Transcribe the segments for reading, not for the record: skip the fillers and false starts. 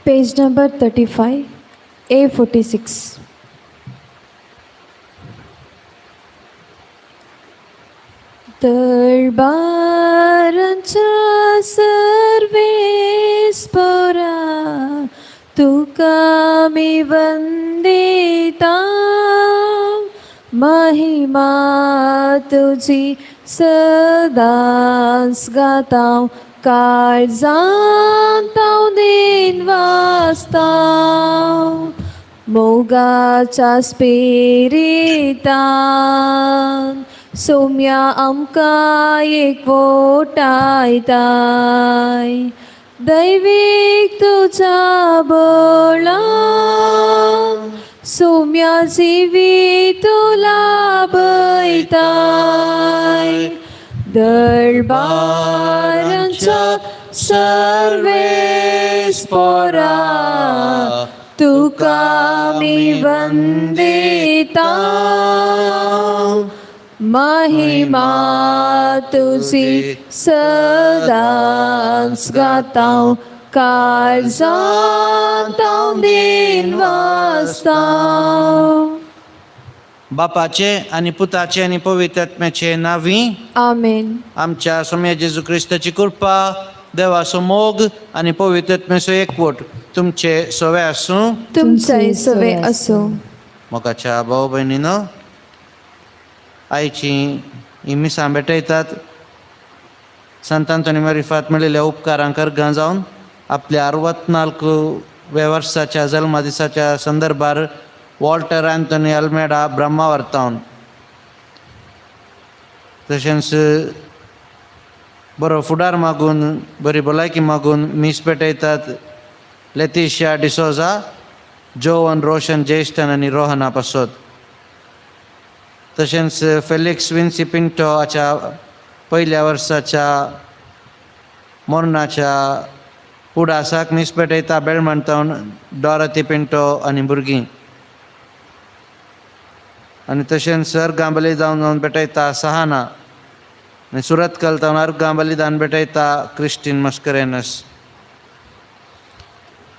Page number 35, A46. दरबारांच्या सर्वेस्परा तुका मी वंदिता, महिमा तुझी सदांच गातां, काळजांत हांव दिन वाचतां. मोगाच्या स्पिरितान सोम्या आमकां एकवटायताय, दैवीक तुझ्या बळान सोम्या जिवीत तुला बयताय. दरबारांच्या सर्वेस्परा तुका मी वंदिता, महिमा तुझी सदांच गातां, काळजांत हांव दिन वाचतां. बापाचे आणि पुताचे आणि पवित्र आत्म्याचे नावी. आमेन. आमच्या स्वामी जेजू ख्रिस्ताची कृपा, देवाचो मोग आणि पवित्र आत्म्याचो एकवट तुमचे सवे आसूं. तुमचे सवे असो. मोगाच्या भाऊ भयणीनो, आईची ही मिसां भेटयतात. संत अंतोनी मारिफात मेळिल्ल्या उपकारांक अर्गां जावन आपल्या 64व्या वर्साच्या जल्मा दिसाच्या संदर्भार वॉल्टर अँथोनी अल्मेडा ब्रह्मावर्तावन, तशेंच बरो फुडार मागून बरी भलायकी मागून मीस पेटयतात. लेतिशिया डिसोजा, जोवन रोशन ज्येष्ठन आनी रोहना पासोत. तशेंच फेलिक्स विन्सी पिंटो हाच्या पयल्या वर्साच्या मरणाच्या पुडासाक मीस पेटयता बेळमंतावन डॉरथी पिंटो आनी भुरगीं. आनी तशेंच अर्गां बलिदान जावन पेटयता सहाना आनी सुरत कलतावन अर्गां बलिदान पेटयता क्रिस्टीन मस्करेनस.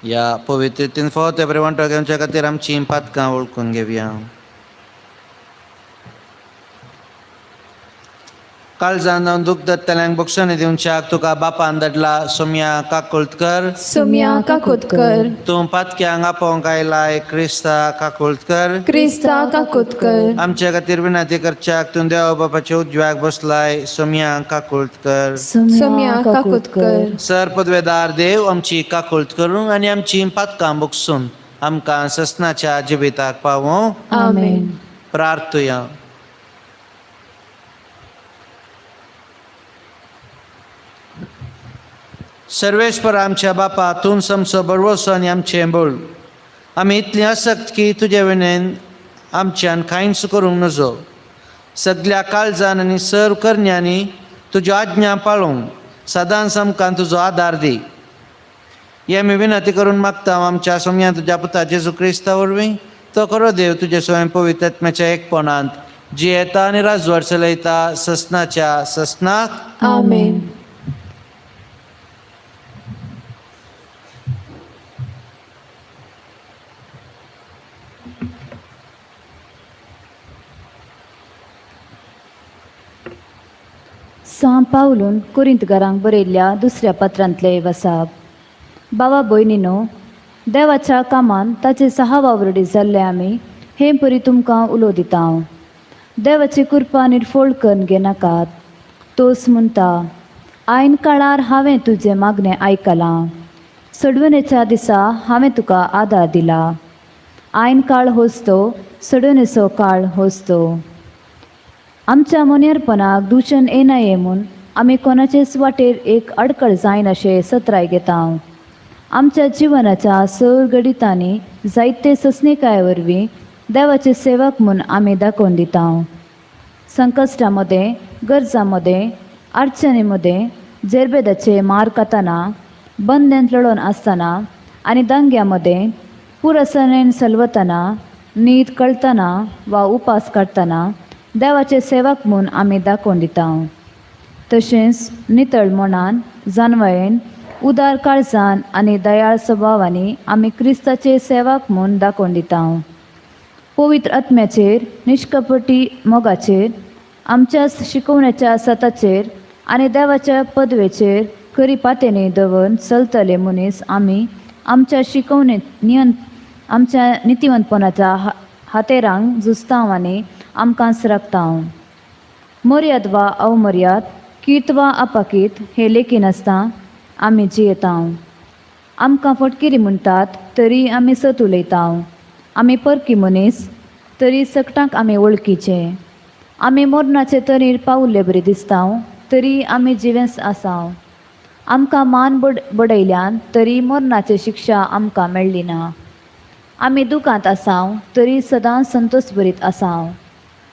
ह्या पवित्र रितीन फावो ते बरे म्हणटा घेवच्या खातीर आमची पातकां वळखून घेवया. काळजान जावन दूख दत्तल्यांक बक्षणी दिवच्याक तुका बापान धाडला सोम्या काकुळटकर. सोम्या काकोतकर. तूं पातक्यांक आपोवंक आयलाय क्रिस्ता काकुळटकर. क्रिस्ता काकोतकर. आमच्या खातीर विनंती करच्याक तूं देवा बापाच्या उजव्याक बसलाय सोम्या काकुळटकर. सोम्या काकोतकर. सर पदवेदार देव आमची काकुळट करूं आनी आमची पातकां बगसून आमकां ससनाच्या जिविताक पावों. आमेन. प्रार्थुया. सर्वेश्वर आमच्या बापा, तूं समसो बडवोसो आनी आमचें बळ. आमी इतलीं आसक्त की तुजे विनेन आमच्यान कांयच करूंक नजो. सगल्या काळजान आनी सर्व करण्यांनी तुज्यो आज्ञा पाळूंक सदांच आमकां तुजो आदार दी. हे आमी विनंती करून मागता आमच्या सोम्या तुज्या पुता जेजू क्रिस्ता वरवीं. तो खरो देव तुजे स्वयं पवित्र आत्म्याच्या एकपणांत जियेता आनी राजवट चलयता ससनाच्या ससनाक. आमेन. सा पावलून कुरिंतकारांक बरयल्ल्या दुसऱ्या पत्रांतले वसाप. बाबा भयणीनो, देवाच्या कामान ताचे 6 वावरडी जाल्ले आमी हे परी तुमकां उलो दिता. देवाची कृपा निर्फोळ करून घेनाकात. तोच म्हणटा, आयन काळार हांवें तुजें मागणें आयकलां. सडवणेच्या दिसा हांवें तुका आदार दिला. आयन काळ होस्तो, सडवणेचो काळ होस्तो. आमच्या मोनेरपणाक दुशण येनाये म्हूण आमी कोणाचेच वाटेर एक अडखळ जायन अशें सत्राय घेता. आमच्या जिवनाच्या सर गडितांनी जायते ससणिकाये वरवीं देवाचे सेवक म्हूण आमी दाखोवन दिता. संकश्टामध्ये, गरजांमध्ये, अडचणीमध्ये, जेरबेदाचे मार खाताना, बंद्यांत लढोवन आसतना आनी दांग्यामध्ये, पुरसणेन सलवतना, न्हीद कळतना वा उपास काडटना देवाचे सेवक म्हूण आमी दाखोवन दिता. तशेंच नितळ मनान, जानवायेन, उदार काळजान आनी दयाळ स्वभावानी आमी क्रिस्ताचे सेवाक म्हूण दाखोवन दिता. पवित्र आत्म्याचेर निश्कपटी मोगाचेर आमच्या शिकवण्याच्या सताचेर आनी देवाच्या पदवेचेर खरी पातेनी दवरून चलतले मनीस आमी आमच्या आमच्या नितिवंतपणाच्या हातेरांक झुजतांव आनी आमकांच राखतांव. मर्याद वा अवमर्याद, कीत वा अपाकीत हे लेखी नासता आमी जियेतांव. आमकां फटकिरी म्हणटात तरी आमी सत उलयतांव. आमी परकी मनीस तरी सकटांक आमी वळखीचे. आमी मरणाचे तरीर पावुल्ले बरी दिसतांव तरी आमी जिवेंस आसांव. आमकां मान बडयल्यान तरी मरणाची शिक्षा आमकां मेळ्ळी ना. आमी दुखांत आसांव तरी सदांच संतोश बरीत आसांव.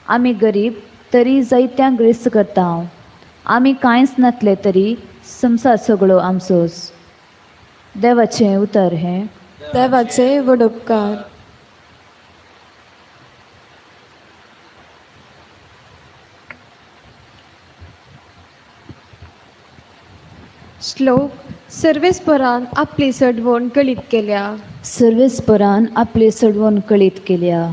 आमी गरीब तरी जायत्यांक ग्रेस्त करतांव. आमी कांयच नातले तरी संवसार सगळो आमचोच. देवाचें उतर हें. देवाचे व्हड उपकार. श्लोक. सर्वेस्परान आपली सडवण कळीत केल्या. सर्वेस्परान आपली सडवण कळीत केल्या.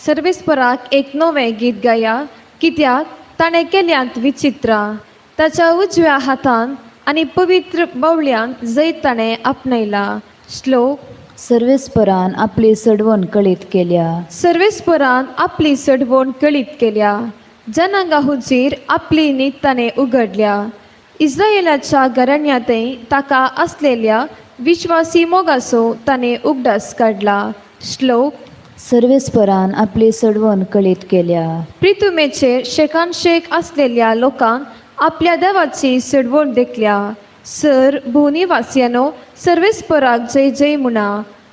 सर्वेस्पराक एक नवें गीत गाया, कित्याक ताणें केल्यांत विचित्रां. ताच्या उजव्या हातान आनी पवित्र बावळ्यान जैत ताणें आपणयला. श्लोक. सर्वेस्परान आपली सडवण कळीत केल्या. सर्वेस्परान आपली सडवण कळीत केल्या. जनांगा हुजीर आपली नीत ताणें उगडल्या. इस्रायेलाच्या घराण्यांतय ताका आसलेल्या विश्वासी मोगाचो ताणें उगडास काडला. श्लोक. सर्वेस्परान आपली सडवण कळीत केल्या. प्रितुमेचेर शेकानशेक आसलेल्या लोकांक आपल्या देवाची सडवण देखल्या. सर भोवनिवासियानो, सर्वेस्पराक जय जय म्हणा.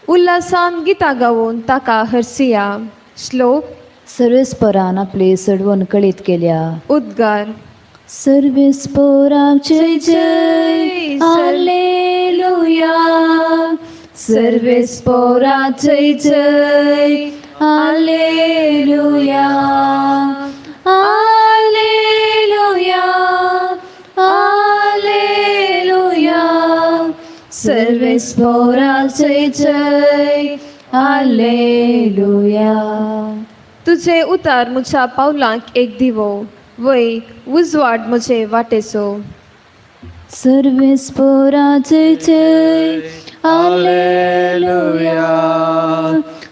उल्हासान गितां गावून ताका हरसिया. श्लोक. सर्वेस्परान आपली सडवण कळीत केल्या. उद्गार. सर्वेस्पराक जय जय. हालेलुया. सर्वेस्पराक जय जय. हालेलुया. हालेलुया. हालेलुया. सर्वेस्पराक जय जय. हालेलुया. तुझे उतार म्हज्या पावलांक एक दिवो, वय उजवाड म्हजे वाटेचो. सर्वेस्पराक जय जय. हालेलुया.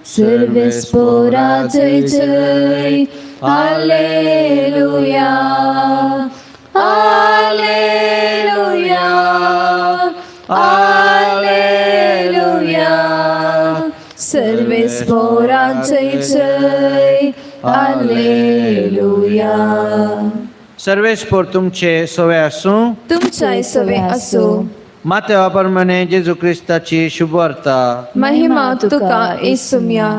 सर्वेस्पराक जय जय. हालेलुया. हालेलुया. हालेलुया. सर्वेस्पराक जय जय. हालेलुया. सर्वेस्पोर तुमचे सोवे आसूं. तुमच्या सवे असो. मातेवा प्रमाणे जेजू क्रिस्ताची शुभवार्ता. महिमा तुका येसुम्या.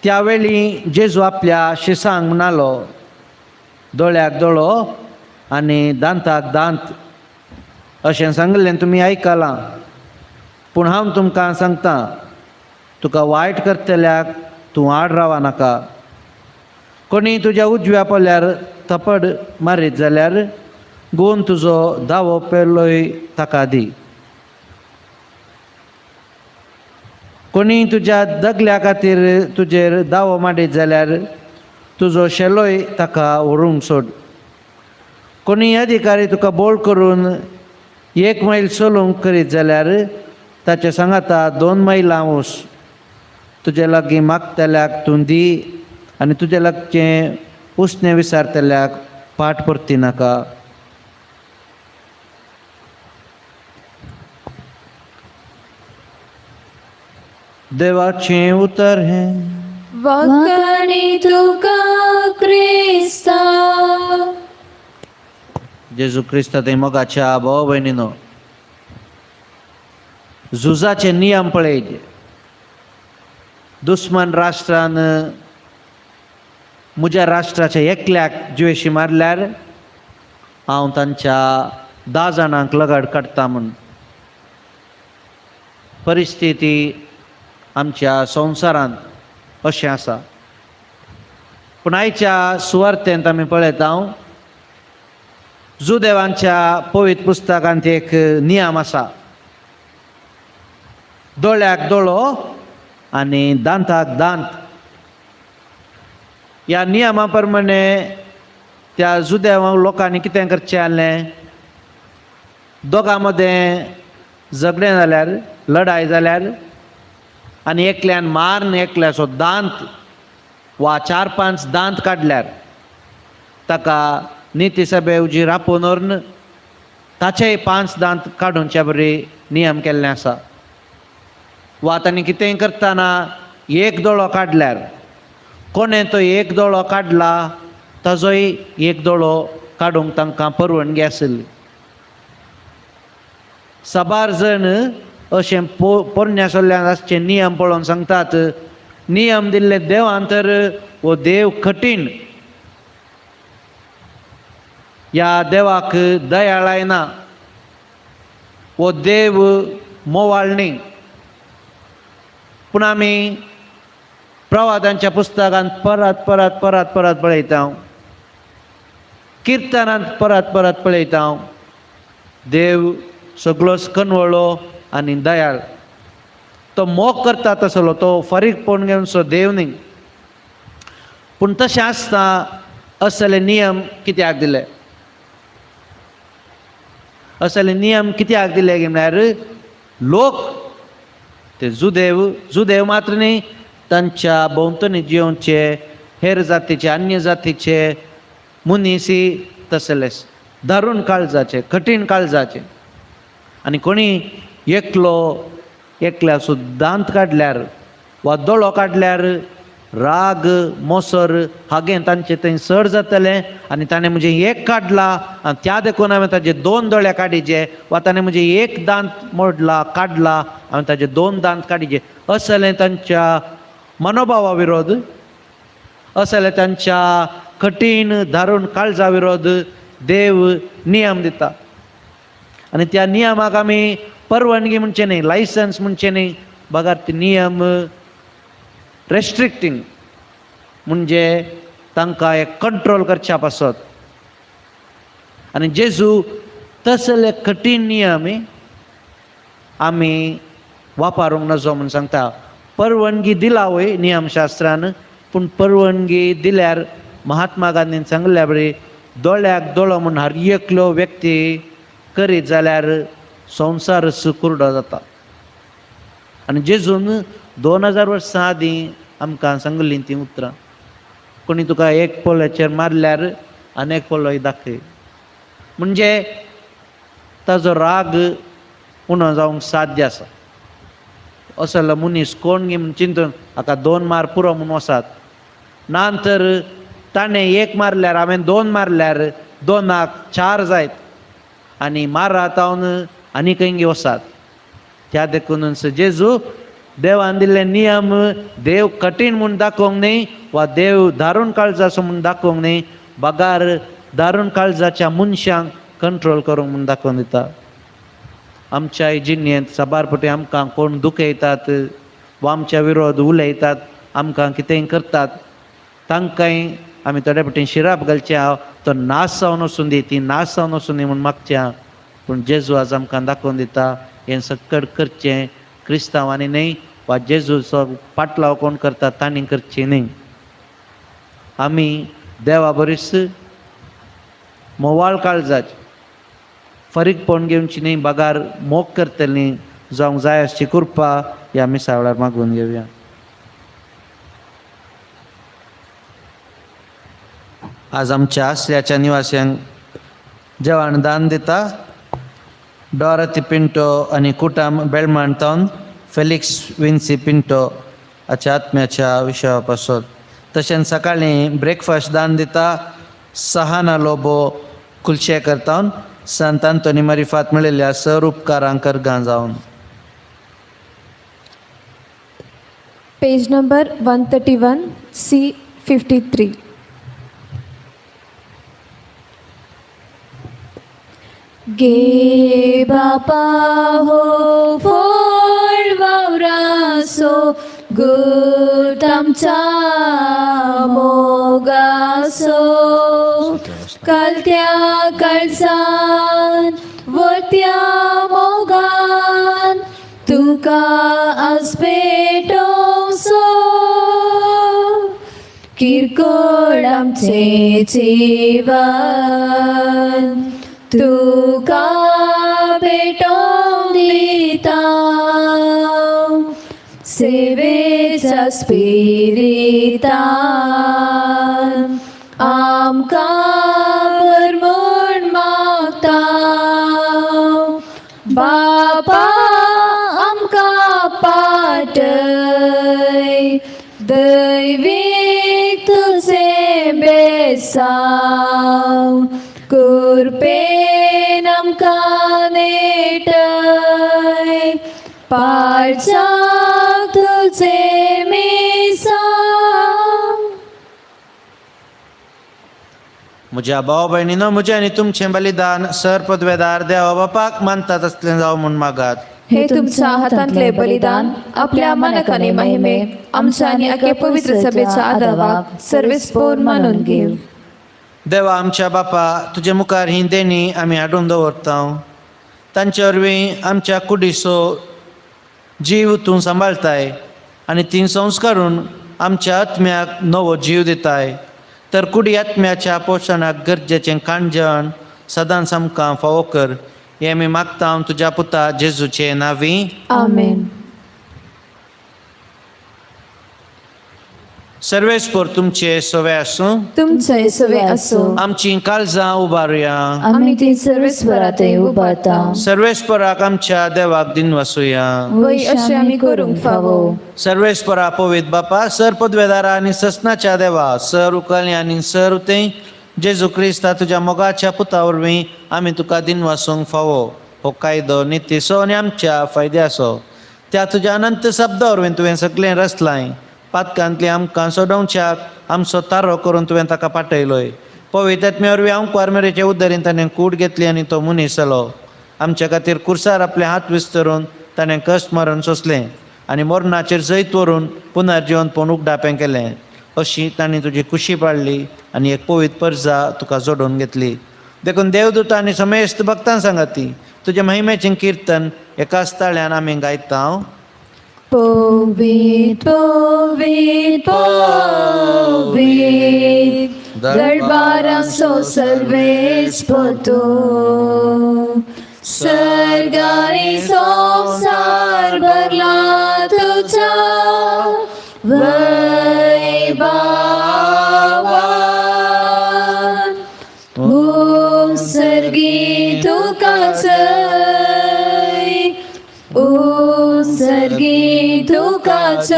त्यावेळी जेजू आपल्या शिसांक म्हणालो, दोळ्याक दोळो आनी दांताक दांत. अशें सांगलें तुमी आयकलां, पूण हांव तुमकां सांगतां, तुका वायट करतल्याक तूं आड रावा नाका. कोणी तुज्या उजव्या पोल्यार थपड मारीत जाल्यार गोवन तुजो दावो पेलोय ताका दी. कोणी तुज्या दगल्या खातीर तुजेर दावो मारीत जाल्यार तुजो शेलोय ताका व्हरूंक सोड. कोणी अधिकारी तुका बोळ करून 1 मैल चलूंक करीत जाल्यार ताचे सांगाता 2 मैलां वच. तुजे लागीं मागतल्याक तूं दी आनी तुजे लागचें उसणें विचारतल्याक पाट परती नाका. देवाचें उतर हें. वखणी तुका क्रिस्ता. जेजू क्रिस्ता थंय मोगाच्या भाव भयणीनो, झुजाचे नियम पळयत. दुस्मान राष्ट्रान म्हज्या राष्ट्राच्या एकल्याक द्वेशी मारल्यार हांव तांच्या 10 जाणांक लगाड काडटा म्हूण. परिस्थिती आमच्या संवसारांत अशें आसा. पूण आयच्या सुवार्तेंत आमी पळयता जुदेवांच्या पवित्र पुस्तकांत एक नियम आसा, दोळ्याक दोळो आनी दांताक दांत. ह्या नियमा प्रमाणे त्या जुदेव लोकांनी कितें करचें आसलें, दोगां मदें झगडें जाल्यार, लढाय जाल्यार आनी एकल्यान मारून एकल्याचो दांत वा 4-5 दांत काडल्यार ताका निती सभे उजीर आपोवन व्हरून ताचेय 5 दांत काडूनचे बरी नियम केल्ले आसा. वा तांणी कितेंय करतना एक दोळो काडल्यार कोणें तो एक दोळो काडला ताजोय एक दोळो काडूंक तांकां परवानगी आसली. साबार जण अशें पोरण्या सोल्ल्यान आसचे नियम पळोवन सांगतात, नियम दिल्ले देवान तर हो देव कठीण, ह्या देवाक दयाळ ना, हो देव मोवाळ न्ही. पूण आमी प्रवादांच्या पुस्तकांत परत परत परत परत पळयता, किर्तनांत परत परत पळयता, देव सगळोच कनवळो आनी दयाळ. तो मोग करता तसलो, तो फरीक पळोवन घेवनसो देव न्ही. पूण तशें आसता असले नियम कित्याक दिले? असले नियम कित्याक दिले म्हळ्यार लोक ते जुदेव मात्र न्ही, तांच्या भोंवतणी जिवचे हेर जातीचे अन्य जातीचे मुनीसी तसलेच दारूण काळजाचे, कठीण काळजाचे. आनी कोणी एकल्याचो दांत काडल्यार वा दोळो काडल्यार राग मोसर हागें तांचे थंय चड जातलें. आनी ताणें म्हणजे एक काडला आनी त्या देखून हांवें ताजे 2 दोळे काडिचे, वा ताणें म्हणजे एक दांत मोडला काडला हांवें ताजे 2 दांत काडिचे. असलें तांच्या मनोभावा विरोध, असलें तांच्या कठीण दारूण काळजा विरोध देव नियम दिता. आनी त्या नियमाक आमी परवानगी म्हणचे न्ही, लायसन्स म्हणचे न्ही, बगार ते नियम रेस्ट्रिक्टींग म्हणजे तांकां एक कंट्रोल करच्या पासत. आनी जेजू तसले कठीण नियम आमी वापरूंक नजो म्हूण सांगता. परवानगी दिला वय नियमशास्त्रान, पूण परवानगी दिल्यार महात्मा गांधीन सांगल्या बरी दोळ्याक दोळो म्हूण हर एकलो व्यक्ती करीत जाल्यार संवसारच कुरडो जाता. आनी जेजून 2000 वर्सां आदीं आमकां सांगलीं तीं उतरां. कोणी तुका एक पोल्याचेर मारल्यार आनी एक पोलोय दाखय, म्हणजे ताजो राग उणो जावंक साध्य आसा. असलो मनीस कोण गे म्हूण चिंतून हाका 2 मार पुरो म्हूण वसात. नांतर ताणें 1 मारल्यार हांवें 2 मारल्यार 2क 4 जायत आनी मारात हांवन आनी खंय वसात. त्या देखून जेजू देवान दिल्ले नियम देव कठीण म्हूण दाखोवंक न्ही, वा देव दारूण काळजाचो म्हूण दाखोवंक न्ही, बगार दारूण काळजाच्या मनशांक कंट्रोल करूंक म्हूण दाखोवन दिता. आमच्या जिणेंत साबार फावटी आमकां कोण दुखयतात वा आमच्या विरोध उलयतात, आमकां कितेंय करतात, तांकांय आमी थोड्या फावटी शिराप घालच्या, तो नाश जावन वचून दी, ती नाश जावन वचून दी म्हूण मागच्या. पूण जेजू आज आमकां दाखोवन दिता हें सकट करचें क्रिस्तांवांनी न्ही, वा जेजूचो पाटलाव कोण करता तांणी करचें न्ही. आमी देवा बरीच मोवाळ काळजाची फरीक पळोवन घेवची न्ही, बगार मोग करतलीं जावंक जाय अशी कृपा ह्या मिसावळार मागून घेवया. आज आमच्या आसल्याच्या निवास्यांक जेवण दान दिता डॉरथी पिंटो आनी कुटाम बेळमांतावन फेलिक्स विन्सी पिंटो हाच्या आत्म्याच्या विशया पासत. तशेंच सकाळीं ब्रेकफास्ट दान दिता सहाना लोबो कुलशेकर तावन संत आंतोनी मारिफात मेळिल्ल्या सर उपकारांक अर्गां जावन. Page number 131 C 53. गे बापा हो फोड वावरासो गोट आमचा मोगासो कालत्या काळजान वरत्या मोगान तुका आज भेटोसो किरकोळ आमचे जीवन तुका भेटोवंक दिता सेवेच्या स्पिरितान आमकां परमोण मागता बापा आमकां पाटय दैवीक तुझे बेसांव कुरपेन आमकां नेटय पाळचाक तुझे मिसांव. म्हज्या भाव भयणीनो, म्हजें आनी तुमचें बलिदान सर पदवेदार देवा बापाक मानतात असलें जावं म्हूण मागात. हे तुमच्या हातांतले बलिदान आपल्या मनकाने महिमे आमच्या आणि आखे पवित्र सभेच्या आदाराक सर्वेस्पोर मानून घेव. देवा आमच्या बापा, तुजे मुखार ही देणी आमी हाडून दवरता. तांचे वरवीं आमच्या कुडीचो जीव तूं सांबाळताय आनी ती संस्कारून आमच्या आत्म्याक नवो जीव दिताय. तर कुडी आत्म्याच्या पोशणाक गरजेचें खाणजेवण सदांच आमकां फावो कर. हें आमी मागता तुज्या पुता जेजूचे नांवी. आमेन. सर्वेस्पोर तुमचे सवे आसूं. तुमचे सवे असो. आमची काळजां उबारुया. आमी ती सर्वेस्परात उबारता. सर्वेस्पराक आमच्या देवाक दिन वासुया. वय अशें आमी करूंक फावो. सर्वेस्परा पवित्र बापा, सर पदवेदारा आनी ससनाच्या देवा, सर उखलणे आनी सर उतें जेजू क्रिस्ता तुज्या मोगाच्या पुता वरवीं आमी तुका दिन वासूंक फावो. हो कायदो नितीसो आनी आमच्या फायद्याचो. त्या तुज्या अनंत शब्दा वरवीं तुवें सगळें रचलाय. पातकांतली आमकां सोडोवच्याक आमचो तारो करून तुवें ताका पाठयलोय. पवित्र आत्म्या वरवीं हांव क्वारमेरेचे उदारीन ताणें कूड घेतली आनी तो मनीस जालो. आमच्या खातीर कुर्सार आपले हात विस्तरून ताणें कश्ट मरण सोंसलें आनी मरणाचेर जैत व्हरून पुनर्जीवन पोवन उगडापें केलें. अशी तांणी तुजी खुशी पाळली आनी एक पवित्र परजा तुका जोडून घेतली. देखून देवदूत आनी समेस्त भक्तां सांगाती तुज्या महिमेचें कीर्तन एकाच ताळ्यान आमी गायता. पवित्र पवित्र पवित्र दरबाराचो सर्वेस्पर तूं. सर्ग आनी संवसार भरला तुज्या वैभवान. सर्गी तुकाच सर्गी तुकाच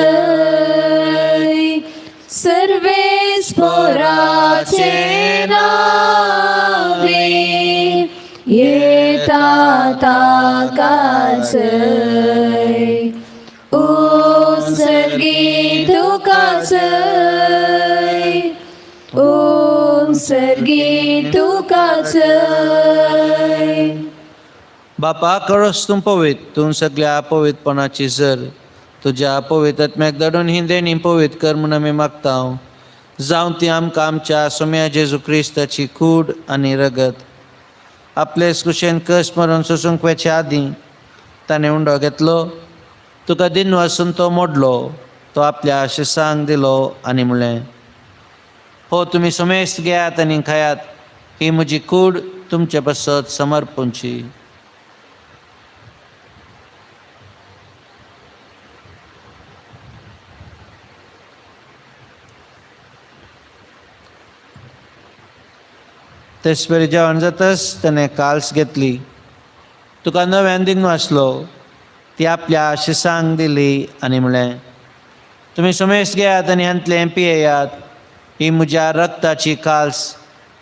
सर्वेस्पराचे नावे येता ताकाच सर्गी तुकाच सर्गी तुकाच. बापा, कळस तूं पवित्र, तूं सगळ्या पवित्रपणाची जर तुज्या पवित्र आत्म्याक धाडून ही देणी पवित्र कर म्हूण आमी मागता. जावं ती आमकां आमच्या सोम्या जेजू क्रिस्ताची कूड आनी रगत. आपलेच कुशेन कश्ट मरून सोसूंक वेचे आदीं ताणें उंडो घेतलो. तुका दिन वासून तो मोडलो. तो आपल्या शिसांक दिलो आनी म्हणलें, हो तुमी समेस्त घेयात आनी खायात. ही म्हजी कूड तुमचे बसत समर्पूंची. तेच वेळी जेवण जाताच ताणें काल्स घेतली. तुका नव्यान दिन वाचलो. ती आपल्या शिसांक दिली आनी म्हणलें, तुमी समेस्त घेयात आनी हांतलें पियेयात. ही म्हज्या रगताची काल्स,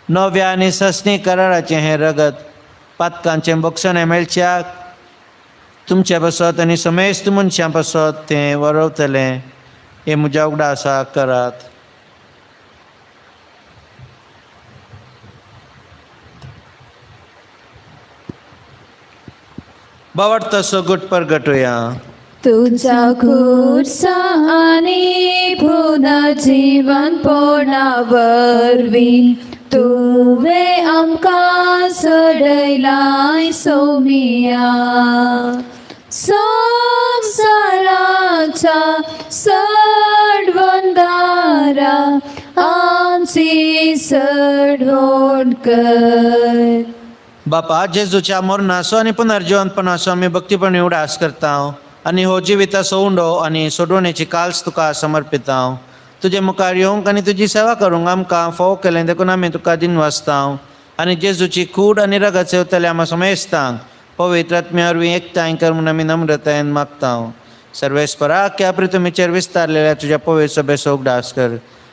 नव्या आनी ससनी कराराचें हें रगत. पातकांचें बक्षणें मेळच्याक तुमचे बसत आनी समेस्त मनशां बसत तें वरवतलें. हें म्हज्या उगडासाक करात. बावडतासो गुट परगटुया. तुझ्या खुर्सानी पुनर्जीवन पोणावरवी तुवें आमकां सडयलाय सोमिया संवसाराच्या सडवंदारा आमची सडवण कर. बापा, जेजूच्या मरणाचो आनी पुनर्जिवंतपणाचो आमी भक्तीपणी उडास करता आनी हो जिविताचो उंडो आनी सोडवणेची काल्स तुका समर्पिता. तुजे मुखार येवंक आनी तुजी सेवा करूंक आमकां फोव केलें देखून आमी तुका दिनवासता आनी जेजूची कूड आनी रगत सेवतले आमी समेजता. पवित्र आत्म्या वरवीं एकठांय कर म्हूण आमी नम्रतायेन मागता. सर्वेस्परा, अख्ख्या पृथ्वीचेर विस्तारलेल्या तुज्या पवित्र सभेचो उगडास कर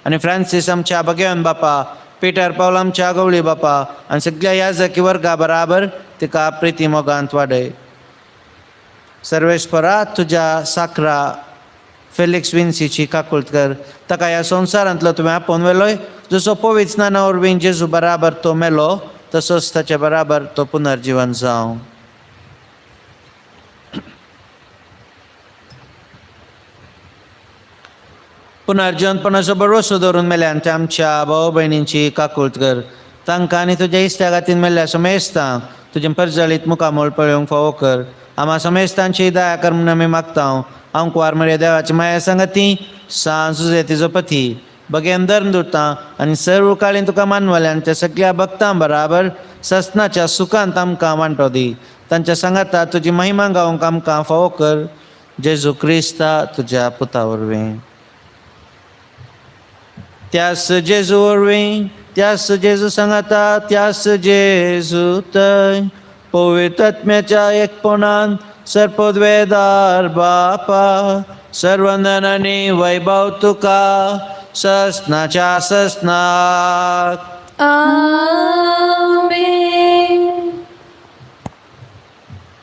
आनी फ्रांसीस आमच्या भगवान बापा, पिटर पावल आमच्या गवळी बापा आनी सगळ्या याजकी वर्गा बराबर तिका प्रिती मोगांत वाडय. सर्वेस्परा, तुज्या साकरा फेलिक्स विन्सीची काकुळट कर. ताका ह्या संवसारांतलो तुवें आपोवन व्हेलोय. जसो पवित्र स्नाना वरवीं जेजू बराबर तो मेलो, तसोच ताचे बराबर तो पुनर्जीवन जावं. पुनर्जीवनपणाचो बरोसो दवरून मेल्यान ते आमच्या भाव भयणींची काकुळट कर. तांकां आनी तुज्या इश्टागातीन मेल्ल्या समेजता तुजें परजळीत मुखामोळ पळोवंक फावो कर. आम्हा समेजतांची दया कर म्हूण आमी मागता. अंकुवार मरे देवाची माया सांगती, सांज सुजे तिजो पती, भगेन धर्म दुतां आनी सर्व काळीं तुका मानवल्यान त्या सगळ्या भक्तां बराबर ससनाच्या सुखांत आमकां वांटो दी. तांच्या सांगाता तुजी महिमा गावंक आमकां फावो कर. जेजू क्रिस्ता तुज्या पुता वरवीं. त्यास जेजू वरवीं, त्यास जेजू सांगाता, त्यास जेजू थंय पवित्र आत्म्याच्या एकपणान सर्पोद्वेदार बापा, सर्वंदन आनी वैभव तुका ससनाच्या ससनाक. आमेन.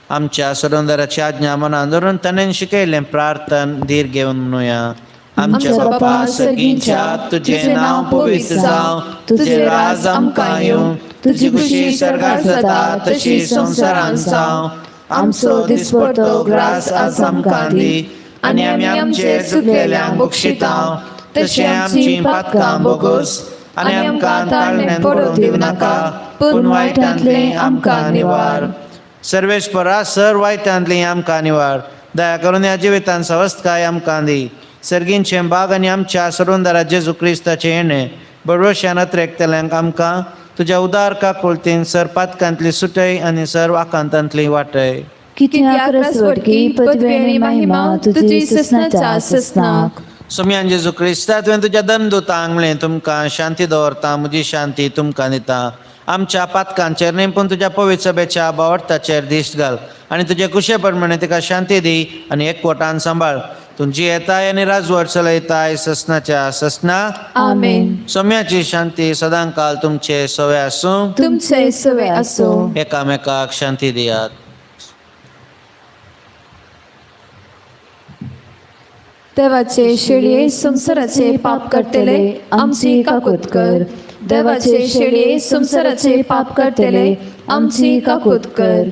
आमच्या सरोंदराची आज्ञा मनान धरून ताणें शिकयलें प्रार्थन धीर घेवन म्हणुया. आमच्या बापा सगळींच्या तुजें नांव पवित्र जावं, तुजें राज आमकां येवं, तुजी खुशी सर्गार जाता तशी संवसारांत जावं. आमचो दिसपडटो ग्रास आज आमकां दी आनी आमी आमचे चुकलेल्यांक बक्षितां, तशें आमची पातकां बोगोस आनी आमकां ताळण्यांत पडोवंक दिवं नाका, पूण वायटांतले आमकां निवार. सर्वेस्परा, सर वायटांतली आमकां निवार. दया करून ह्या जिवितांत सवस्थकाय आमकां दी. सर्गींचें बाग आनी आमच्या सरोंदरा जेजू क्रिस्ताचें येणें बडवशान अत्रेकतल्यांक आमकां तुज्या उदार काकुळटीन सर पातकांतली सुटय आनी सर्व आकांतांतली वाटय. कित्याक रसवटकी पदवी आनी महिमा तुजी ससनाच्या ससनाक. सोम्यान जेजू क्रिस्ता, तुवें तुज्या धर्मदूतांक म्हणलें, तुमकां शांती दवरता, म्हजी शांती तुमकां दिता. आमच्या पातकांचेर नेमपून तुज्या पवित्र सभेच्या बावडताचेर दिश्ट घाल आनी तुजे कुशे प्रमाणे तिका शांती दी आनी एकवटान सांबाळ. तुमची येताय आनी राजवट चलयताय ससनाच्या ससना. आमेन. सोम्याची शांती सदांकाल तुमचे सवे आसूं. तुमचे सवे असो. एकामेकाक शांती दियात. देवाचे शेळये संसाराचे पाप करतले आमची काकुत कर. देवाचे शेळये संसाराचे पाप करतले आमची काकुत कर.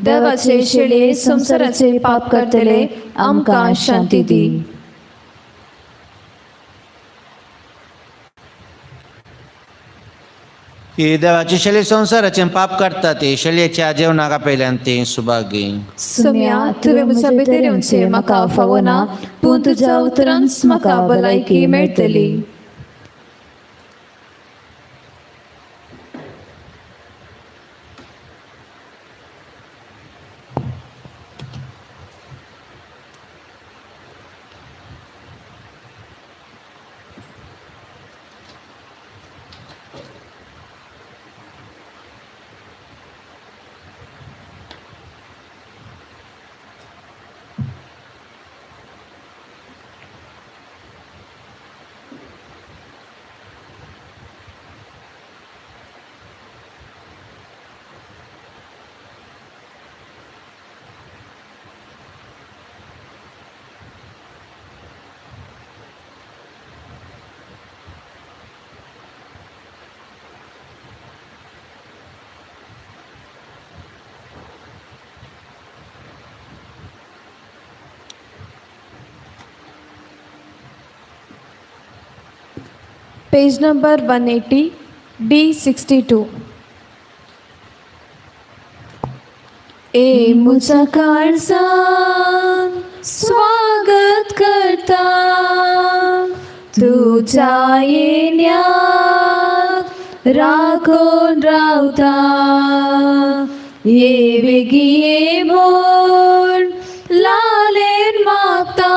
देवाचे शेळये संसाराचे पाप करतले आमकां शांती दी. ही देवाची शेळी संसाराचें पाप काडटा ती शेळयेच्या जेवणाक आपयल्यान ती सुभागी. सोम्या, तुवें म्हज्या भितर येवचें म्हाका फावो ना, पूण तुज्या उतरांच म्हाका भलायकी मेळटली. Page number 180. D62. ए मुझा काळजा स्वागत करता तुझ्या येण्यात राखून रावता ये वेगी ये मोड लालेन मागता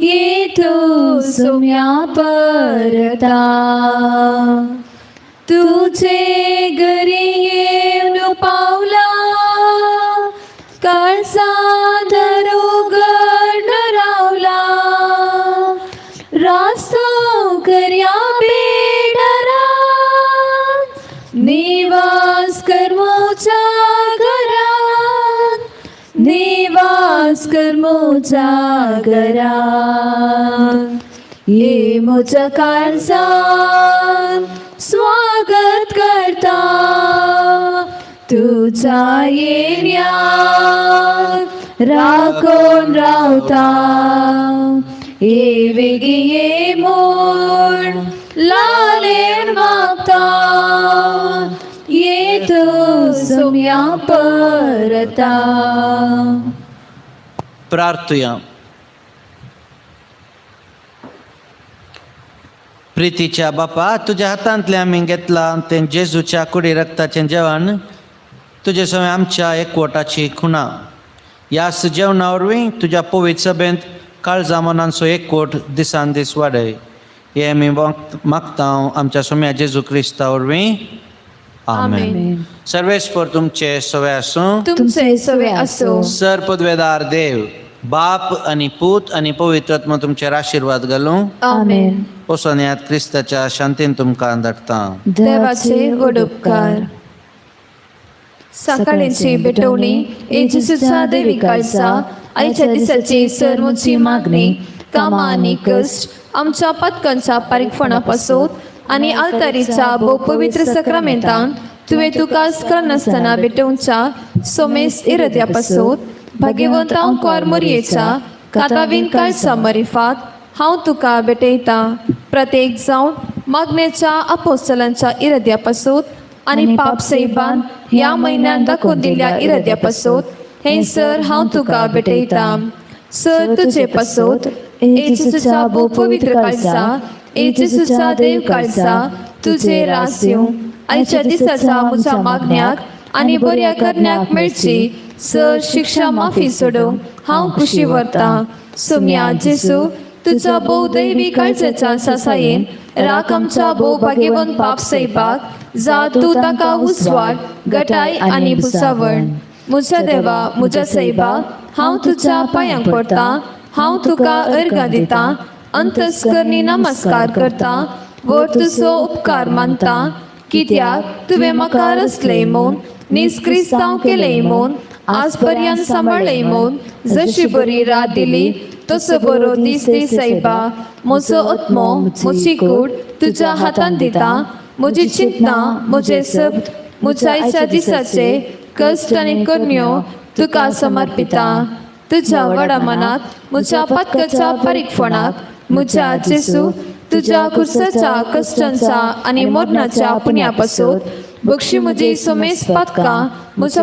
ये तू सोम्या परता तुझे घरी येऊन पावला काळसा धरोगड रावला रास्तो कर्या बेडरा निवास कर्मोच्या घरात निवास कर्मोच्या घरात ये मोच्या काळजात स्वागत करता तुझा येण्यात राखून रावता ये वेगी ये मोड लालेन मागता ये तू सोम्या परता. प्रार्थूया. प्रितीच्या बापा, तुझ्या हातांतले आम्ही घेतला ते जेजूच्या कुडी रक्ताचें जेवण तुझे सवय आमच्या एकवटाची खुणा. यास जेवणा वरवीं तुझ्या पवित्र सभेंत काळजा मनांचो एकवट दिसान दीस वाडय. हे आमी मागता आमच्या सोम्या जेजू क्रिस्ता वरवीं. आमेन. सर्वेस्पर तुमचे सवय आसूं. तुमचे सवे असो. सर पदवेदार देव बाप आणि पूत आणि पवित्र आत्मा तुमचेर आशीर्वाद घालूं. आमेन. ओसोन्यांत क्रिस्ताच्या शांतीन तुमकां धाडटा. देवाचे व्हड उपकार. सकाळची भेटवणी येजूचा देवी काळजा आयच्या दिसाची सर्वोच्ची मागणी कामां आनी कश्ट आमच्या पत्कांच्या पारीकपणापासून आणि आल्तारीच्या बहुपवित्र सक्रामेंतान तुवें तुका करनासतना भेटोवच्या सोमेस इरद्यापासून भाग्यवंत हांव कोर मोरयेच्या कातावीन काळजा मरिफात हांव तुका भेटयता. प्रत्येक जावन मागणेच्या अपोस्तलांच्या इरद्यापासून आणि पापसैबान ह्या म्हयन्यान दाखोवन दिल्ल्या इरद्यापासून हे सर हांव तुका भेटयता. सर तुजे पासून येजूचा बहुपवित्र काळजा येजूचा देव काळजा तुजे रास येवं आयच्या दिसाच्या म्हज्या मागण्याक आनी बऱ्या करण्याक मेळची. सर शिक्षा माफी सोडूंक हांव खुशी व्हरता. सोम्या जेसू तुझ्या भोव दैवी काळजाच्या सासायेन राख आमच्या भोव भाग्यवंत पाप सैपाक जा तूं ताका उजवाड गटाय आनी भुसावण. म्हज्या देवा म्हज्या सैबा हांव तुज्या पांयांक पडटा. हांव तुका अर्घ दिता. अंतस्करणी नमस्कार करता. वर तुजो उपकार मानता. कित्याक तुवें म्हाका रचलय म्हूण निस्क्रिस्तांव केलय म्हूण आज पर्यंत सांबाळलय म्हूण जशी बरी रात दिली तसो बरो दीस दी सैबा. म्हजो आत्मो म्हजी कूड तुज्या हातांत दिता. म्हजी चिंतनां म्हजे शब्द म्हज्या आयच्या दिसाचे कश्ट आनी करण्यो तुका समर्पिता. तुज्या व्हडा मनात म्हज्या पत्काच्या पारीकपणाक म्हज्या जेसू तुज्या कुर्साच्या कश्टांच्या आनी मरणाच्या पुण्यापासून बक्षी म्हजी सोमेस पत्कां म्हज्या